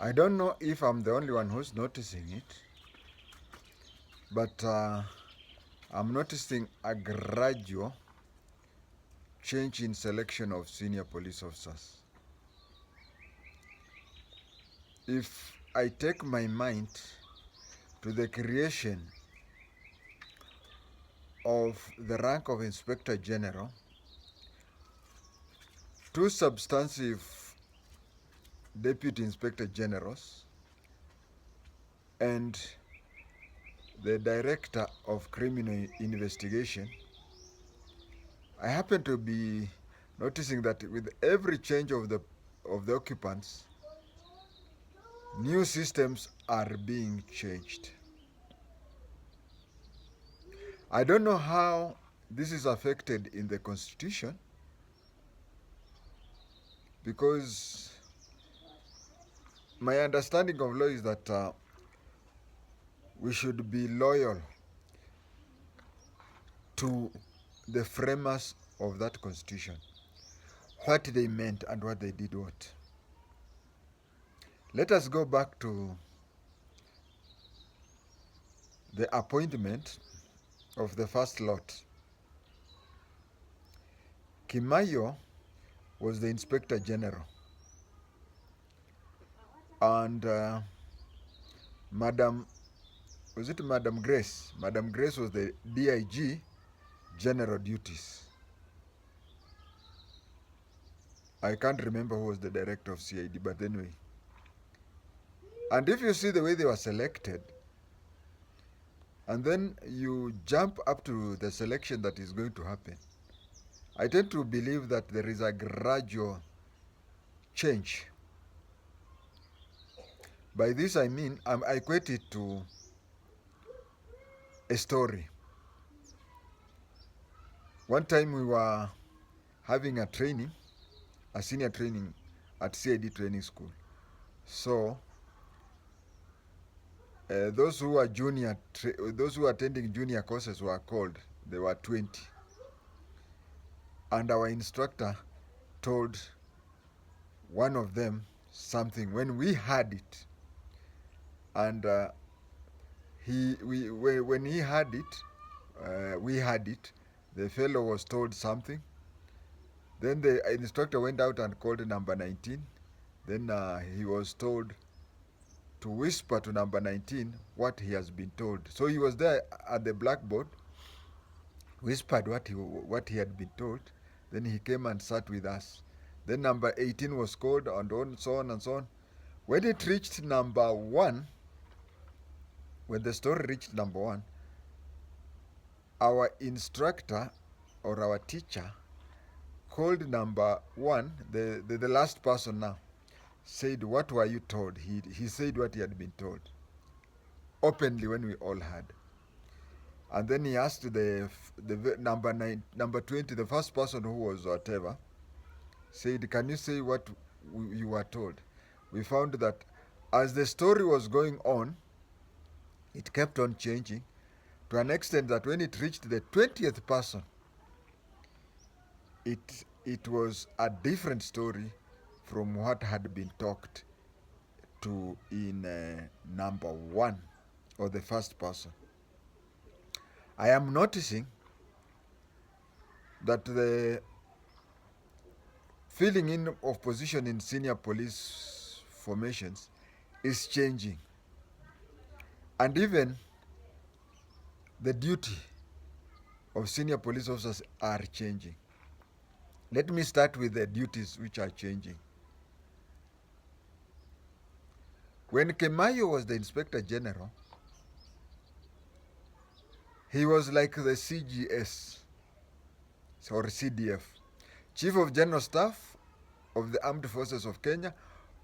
I don't know if I'm the only one who's noticing it, but I'm noticing a gradual change in selection of senior police officers. If I take my mind to the creation of the rank of Inspector General, two substantive Deputy Inspector Generals, and the Director of Criminal Investigation, I happen to be noticing that with every change of the occupants, new systems are being changed. I don't know how this is affected in the Constitution, because my understanding of law is that we should be loyal to the framers of that Constitution, what they meant and what they did what. Let us go back to the appointment of the first lot. Kimayo was the Inspector General, and Madam Grace? Madam Grace was the DIG General Duties. I can't remember who was the director of CID, but anyway. And if you see the way they were selected, and then you jump up to the selection that is going to happen, I tend to believe that there is a gradual change. By this I mean, I equate it to a story. One time we were having a training, a senior training at CID training school. So those who were those who were attending junior courses were called. There were 20. And our instructor told one of them something when we had it. And when he had it, we had it, the fellow was told something. Then the instructor went out and called number 19. Then he was told to whisper to number 19 what he has been told. So he was there at the blackboard, whispered what he had been told. Then he came and sat with us. Then number 18 was called, and so on and so on. When it reached number 1, when the story reached number 1, our instructor or our teacher called number 1, the last person now, said, "What were you told?" He said what he had been told, openly when we all had. And then he asked the number 20, the first person who was whatever, said, "Can you say what you were told?" We found that as the story was going on, it kept on changing to an extent that when it reached the 20th person, it was a different story from what had been talked to in number 1, or the first person. I am noticing that the filling in of position in senior police formations is changing, and even the duty of senior police officers are changing. Let me start with the duties which are changing. When Kemayo was the Inspector General, he was like the CGS or CDF, Chief of General Staff of the Armed Forces of Kenya,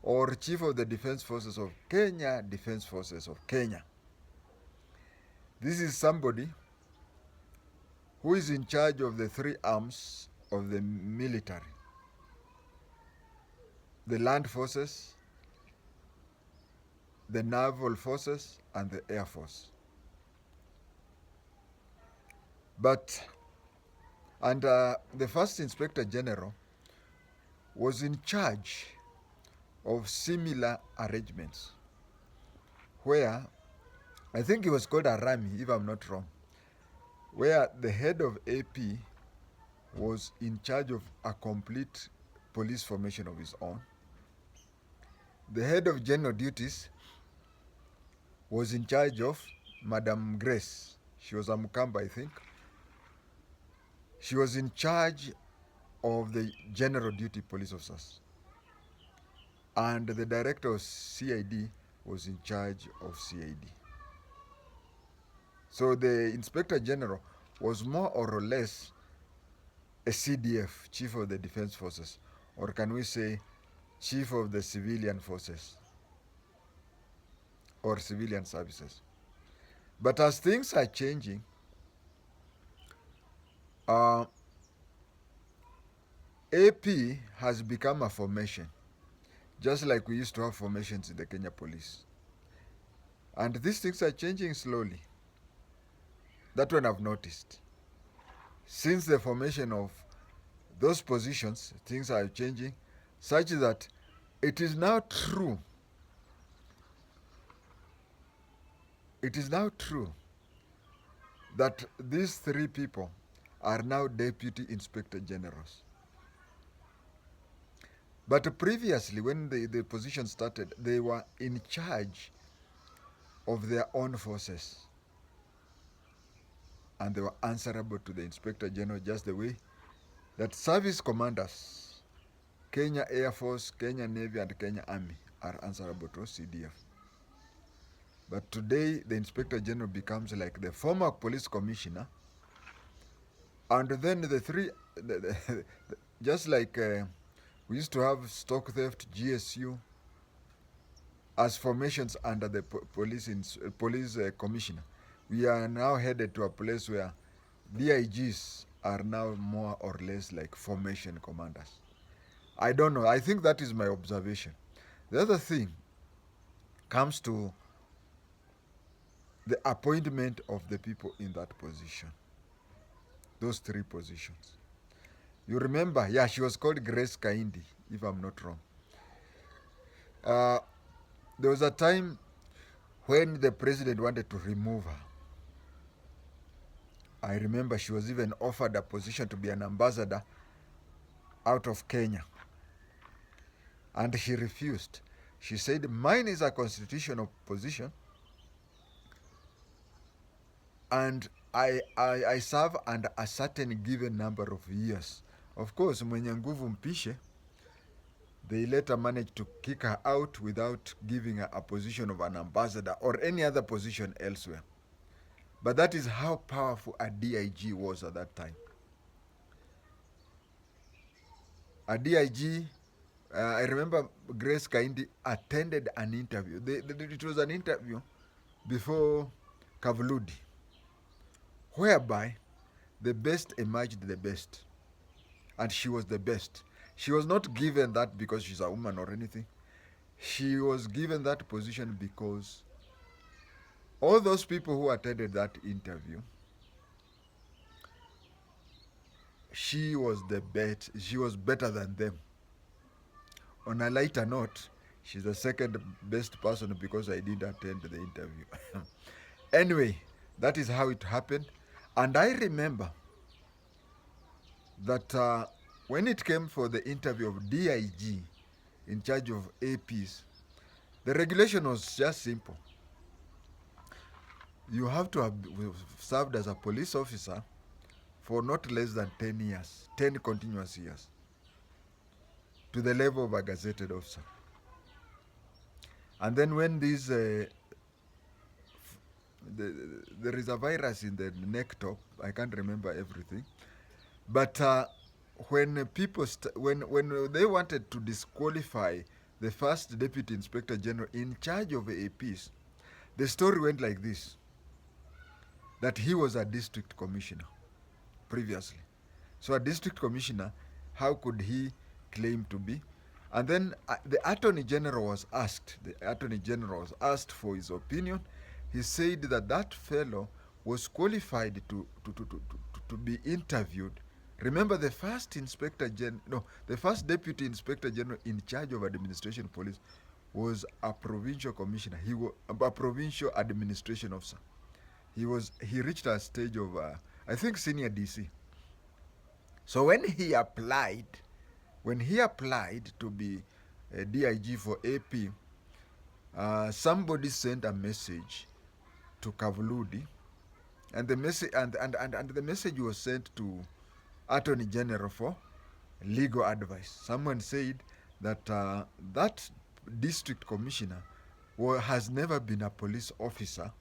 or Chief of the Defense Forces of Kenya, Defense Forces of Kenya. This is somebody who is in charge of the 3 arms of the military: the land forces, the naval forces, and the air force. The first Inspector General was in charge of similar arrangements, where I think it was called Arami, if I'm not wrong, where the head of AP was in charge of a complete police formation of his own. The head of general duties was in charge of Madam Grace. She was a Mukamba, I think. She was in charge of the general duty police officers. And the director of CID was in charge of CID. So the inspector general was more or less a CDF, chief of the defense forces, or can we say chief of the civilian forces or civilian services. But as things are changing, AP has become a formation, just like we used to have formations in the Kenya police. And these things are changing slowly. That one I've noticed. Since the formation of those positions, things are changing such that it is now true. It is now true that these three people are now deputy inspector generals. But previously, when the position started, they were in charge of their own forces. And they were answerable to the inspector general, just the way that service commanders, Kenya Air Force, Kenya Navy, and Kenya Army, are answerable to CDF. But today, the inspector general becomes like the former police commissioner. And then the three, just like we used to have stock theft, GSU, as formations under the police commissioner. We are now headed to a place where DIGs are now more or less like formation commanders. I don't know. I think that is my observation. The other thing comes to the appointment of the people in that position. Those three positions. You remember, yeah, she was called Grace Kaindi, if I'm not wrong. There was a time when the president wanted to remove her. I remember she was even offered a position to be an ambassador out of Kenya. And she refused. She said, mine is a constitutional position and I serve under a certain given number of years. Of course, mwenye nguvu mpishe, they later managed to kick her out without giving her a position of an ambassador or any other position elsewhere. But that is how powerful a DIG was at that time. A DIG, I remember Grace Kaindi attended an interview. It was an interview before Kavuludi, whereby the best emerged the best. And she was the best. She was not given that because she's a woman or anything. She was given that position because all those people who attended that interview, she was the best. She was better than them. On a lighter note, she's the second best person because I didn't attend the interview. Anyway, that is how it happened. And I remember that when it came for the interview of DIG in charge of APs, the regulation was just simple. You have to have served as a police officer for not less than 10 years, 10 continuous years, to the level of a gazetted officer. And then when this, there is a virus in the neck top, I can't remember everything, but when people, when they wanted to disqualify the first deputy inspector general in charge of APs, the story went like this, that he was a district commissioner previously. So a district commissioner, how could he claim to be? And then the Attorney General was asked, for his opinion. He said that that fellow was qualified to be interviewed Remember, the first the first deputy inspector general in charge of administration police was a provincial commissioner. He was a provincial administration officer. He reached a stage of I think senior DC. So when he applied to be a DIG for AP, somebody sent a message to Kavuludi, and the message was sent to Attorney General for legal advice. Someone said that that district commissioner has never been a police officer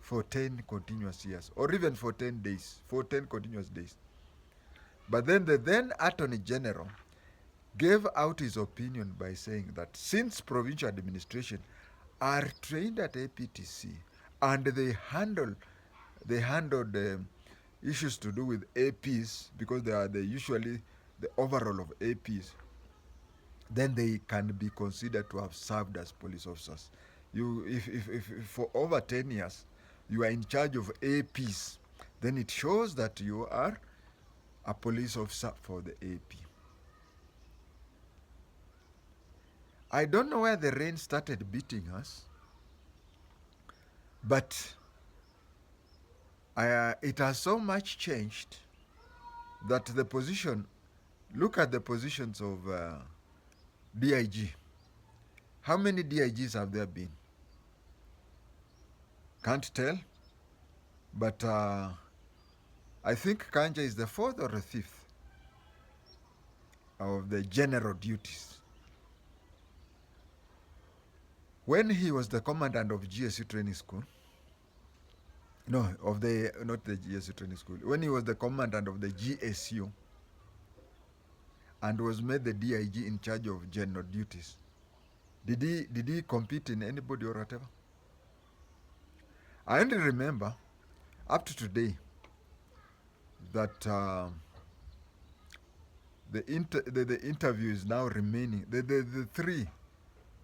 for 10 continuous years, or even for 10 days, for 10 continuous days. But then the then Attorney General gave out his opinion by saying that since provincial administration are trained at APTC and they handled issues to do with APs, because they are usually the overall of APs, then they can be considered to have served as police officers. If for over 10 years you are in charge of APs, then it shows that you are a police officer for the AP. I don't know where the rain started beating us, but it has so much changed that the position, look at the positions of DIG. How many DIGs have there been? Can't tell, but I think Kanja is the fourth or the fifth of the general duties. When he was the commandant of GSU training school, not the GSU training school, when he was the commandant of the GSU and was made the DIG in charge of general duties, did he compete in anybody or whatever? I only remember up to today that the interview is now remaining. The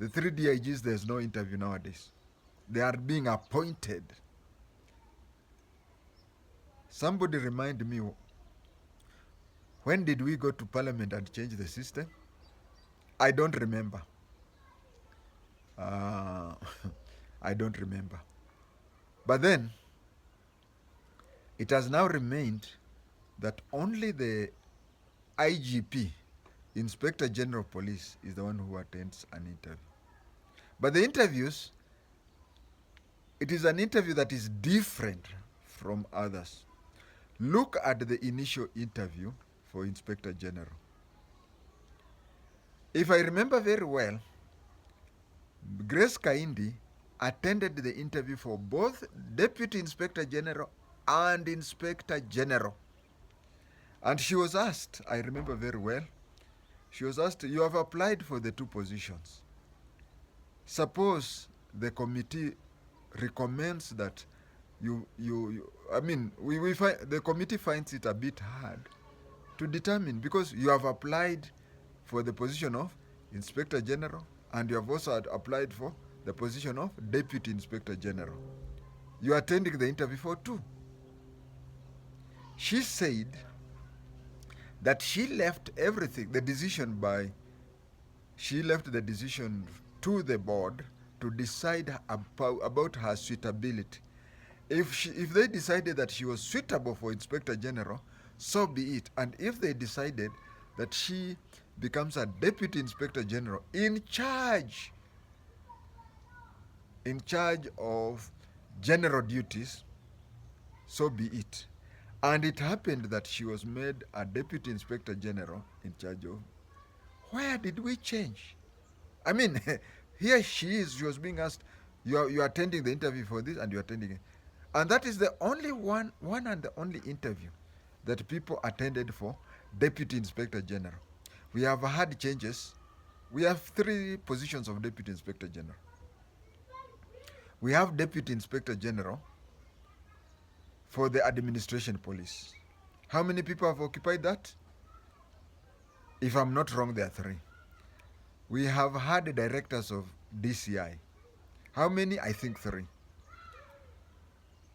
three DIGs, there's no interview nowadays. They are being appointed. Somebody remind me, when did we go to Parliament and change the system? I don't remember. I don't remember. But then, it has now remained that only the IGP, Inspector General of Police, is the one who attends an interview. But the interviews, it is an interview that is different from others. Look at the initial interview for Inspector General. If I remember very well, Grace Kaindi attended the interview for both Deputy Inspector General and Inspector General. And she was asked, I remember very well, she was asked, you have applied for the two positions. Suppose the committee recommends that the committee finds it a bit hard to determine, because you have applied for the position of Inspector General and you have also applied for the position of Deputy Inspector General. You are attending the interview for two. She said that she left everything, she left the decision to the board to decide about her suitability. If they decided that she was suitable for Inspector General, so be it. And if they decided that she becomes a Deputy Inspector General in charge of general duties, so be it. And it happened that she was made a Deputy Inspector General in charge of. Where did we change? I mean, here she was being asked, you are attending the interview for this, and you are attending it. And that is the only one and the only interview that people attended for Deputy Inspector General. We have had changes. We have three positions of Deputy Inspector General. We have Deputy Inspector General for the administration police. How many people have occupied that? If I'm not wrong, there are three. We have had directors of DCI. How many? I think three.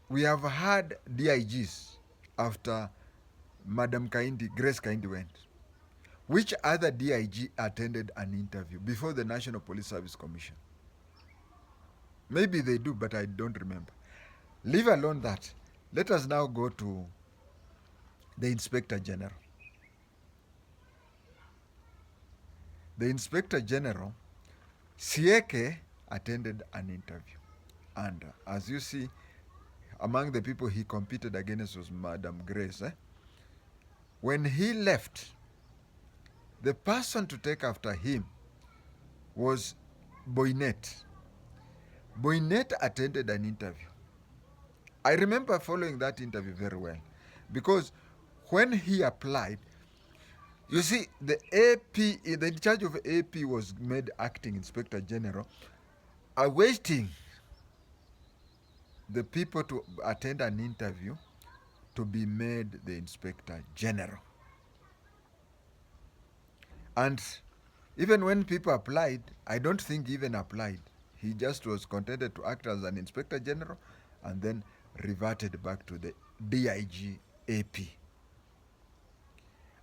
We have had DIGs after Madam Kaindi, Grace Kaindi went? Which other DIG attended an interview before the National Police Service Commission? Maybe they do, but I don't remember. Leave alone that. Let us now go to the Inspector General. The Inspector General, Sieke, attended an interview. And as you see, among the people he competed against was Madam Grace. When he left, the person to take after him was Boynet. Boynet attended an interview. I remember following that interview very well because when he applied, you see, the AP, the in charge of AP was made acting Inspector General, awaiting the people to attend an interview to be made the Inspector General. And even when people applied, I don't think he even applied. He just was contented to act as an Inspector General and then reverted back to the DIG AP.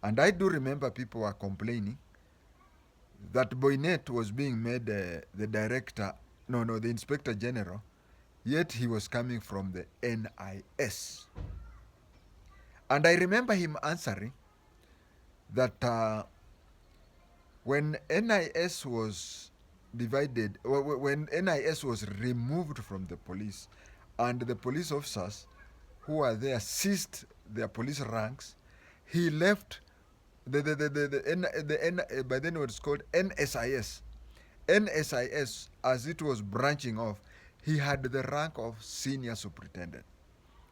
And I do remember people were complaining that Boynet was being made the Inspector General, yet he was coming from the NIS. And I remember him answering that when NIS was divided, when NIS was removed from the police and the police officers who were there ceased their police ranks, he left by then it was called NSIS. NSIS, as it was branching off, he had the rank of senior superintendent.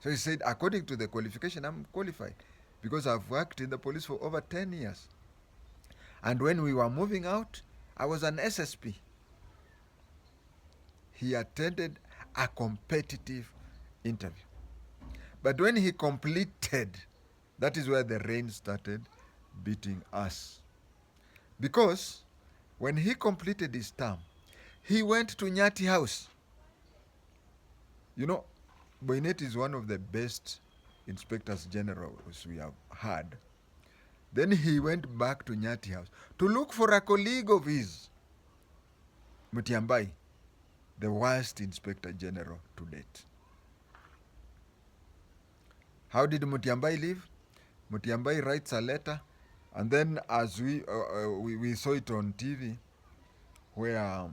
So he said, according to the qualification, I'm qualified because I've worked in the police for over 10 years. And when we were moving out, I was an SSP. He attended a competitive interview. But when he completed, that is where the rain started beating us. Because when he completed his term, he went to Nyati House. You know, Boynet is one of the best inspectors generals we have had. Then he went back to Nyati House to look for a colleague of his, Mutiambai, the worst inspector general to date. How did Mutiambai leave? Mutiambai writes a letter, and then as we saw it on TV, where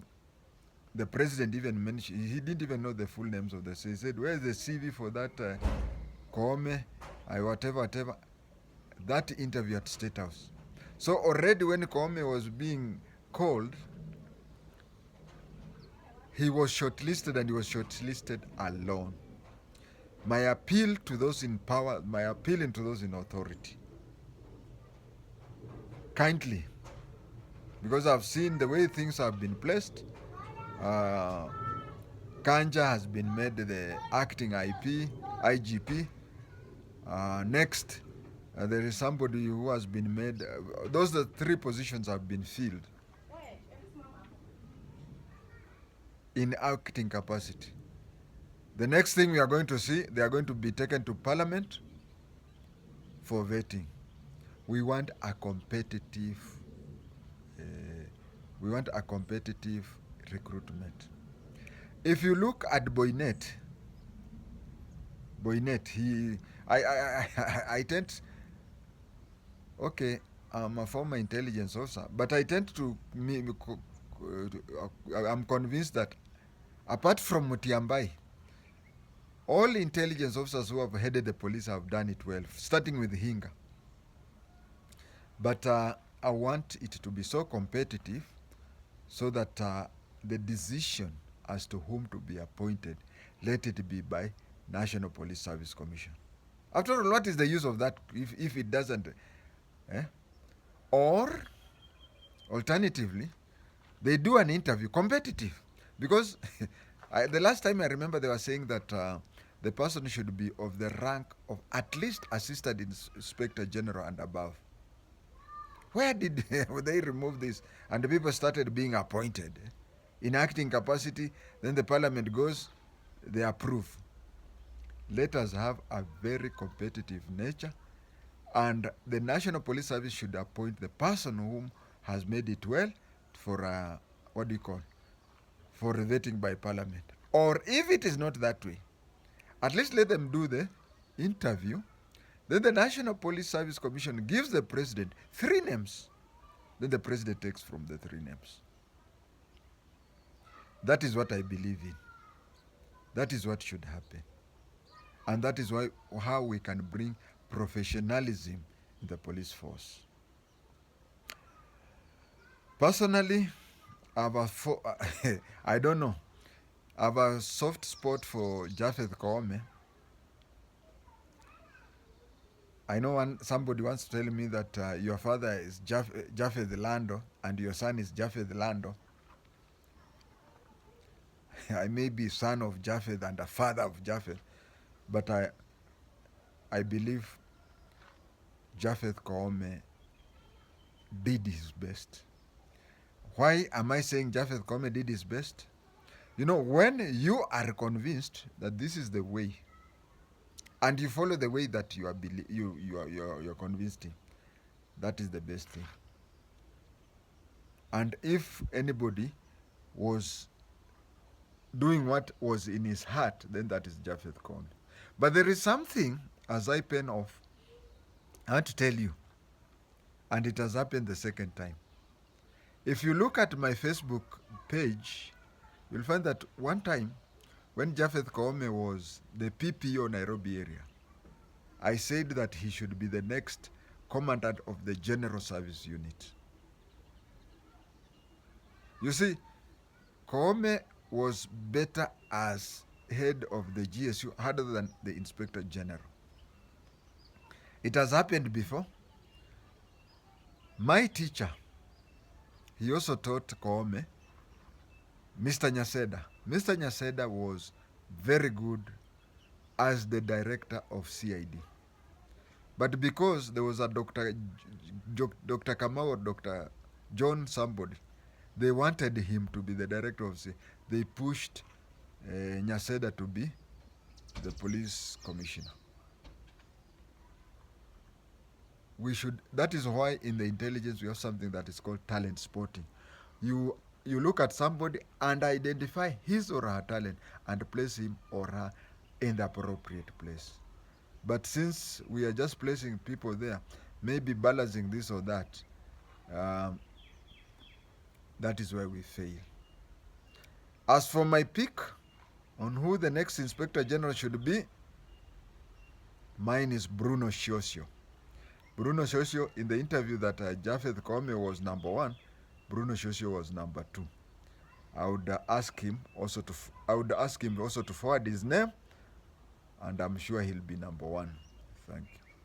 the president even mentioned, he didn't even know the full names of the city. He said, where's the CV for that Koome, whatever. That interview at State House. So already when Koome was being called, he was shortlisted, and he was shortlisted alone. My appeal to those in power, my appealing to those in authority, kindly, because I've seen the way things have been placed. Kanja has been made the acting IGP. Next, there is somebody who has been made, those the three positions have been filled in acting capacity. The next thing we are going to see, they are going to be taken to Parliament for vetting. We want a competitive, recruitment. If you look at Boynet, I tend, okay, I'm a former intelligence officer, but I tend to, I'm convinced that apart from Mutiambai, all intelligence officers who have headed the police have done it well, starting with Hinga. But I want it to be so competitive so that the decision as to whom to be appointed, let it be by National Police Service Commission. After all, what is the use of that if it doesn't? Or, alternatively, they do an interview, competitive. Because the last time I remember they were saying that the person should be of the rank of at least Assistant Inspector General and above. Where did they remove this? And the people started being appointed in acting capacity. Then the Parliament goes, they approve. Let us have a very competitive nature, And the National Police Service should appoint the person whom has made it well for what do you call, for vetting by Parliament. Or if it is not that way, at least let them do the interview. Then the National Police Service Commission gives the president 3 names. Then the president takes from the 3 names. That is what I believe in. That is what should happen. And that is why how we can bring professionalism in the police force. Personally, I have I don't know. I have a soft spot for Japheth Koome. I know somebody wants to tell me that your father is Japheth Lando and your son is Japheth Lando. I may be son of Japheth and a father of Japheth, but I believe Japheth Koome did his best. Why am I saying Japheth Koome did his best? You know, when you are convinced that this is the way, and you follow the way that you're convinced in, that is the best thing. And if anybody was doing what was in his heart, then that is Japheth Koome. But there is something, as I pen off, I want to tell you, and it has happened the second time. If you look at my Facebook page, you'll find that one time when Japheth Koome was the PPO Nairobi area, I said that he should be the next commandant of the General Service Unit. You see, Koome was better as head of the GSU other than the Inspector General. It has happened before. My teacher, he also taught Koome, Mr. Nyaseda. Mr. Nyaseda was very good as the director of CID. But because there was a Dr. Kamau or Dr. John somebody, they wanted him to be the director of CID. They pushed Nyaseda to be the police commissioner. That is why in the intelligence we have something that is called talent spotting. You look at somebody and identify his or her talent and place him or her in the appropriate place. But since we are just placing people there, maybe balancing this or that, that is where we fail. As for my pick on who the next Inspector General should be, mine is Bruno Shosho. Bruno Shosho, in the interview that Japheth Koome was number 1, Bruno Shosho was number 2. I would ask him also to forward his name, and I'm sure he'll be number 1. Thank you.